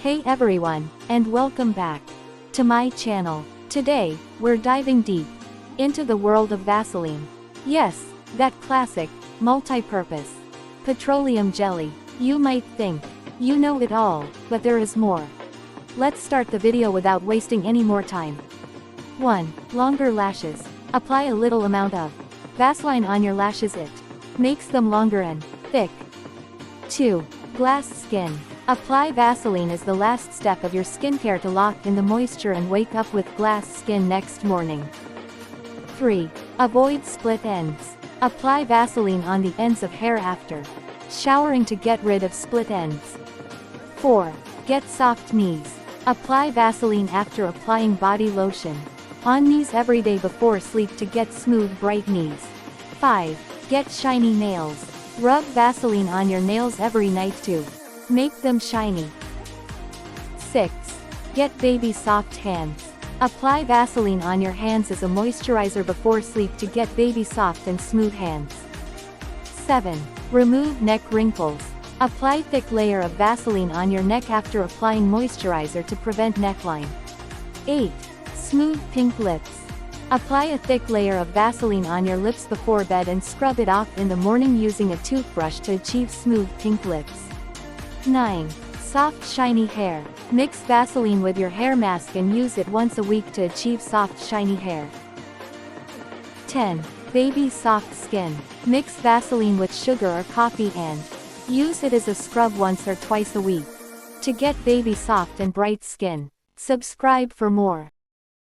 Hey everyone, and welcome back to my channel. Today, we're diving deep into the world of Vaseline. Yes, that classic, multi-purpose petroleum jelly. You might think you know it all, but there is more. Let's start the video without wasting any more time. 1. Longer lashes. Apply a little amount of Vaseline on your lashes. It makes them longer and thick. 2. Glass skin. Apply Vaseline as the last step of your skincare to lock in the moisture and wake up with glass skin next morning. 3. Avoid split ends. Apply Vaseline on the ends of hair after showering to get rid of split ends. 4. Get soft knees. Apply Vaseline after applying body lotion on knees every day before sleep to get smooth, bright knees. 5. Get shiny nails. Rub Vaseline on your nails every night to make them shiny. 6. Get baby soft hands. Apply Vaseline on your hands as a moisturizer before sleep to get baby soft and smooth hands. 7. Remove neck wrinkles. Apply thick layer of Vaseline on your neck after applying moisturizer to prevent neckline. 8. Smooth pink lips. Apply a thick layer of Vaseline on your lips before bed and scrub it off in the morning using a toothbrush to achieve smooth pink lips. 9. Soft shiny hair. Mix Vaseline with your hair mask and use it once a week to achieve soft shiny hair. 10. Baby soft skin. Mix Vaseline with sugar or coffee and use it as a scrub once or twice a week to get baby soft and bright skin. Subscribe for more.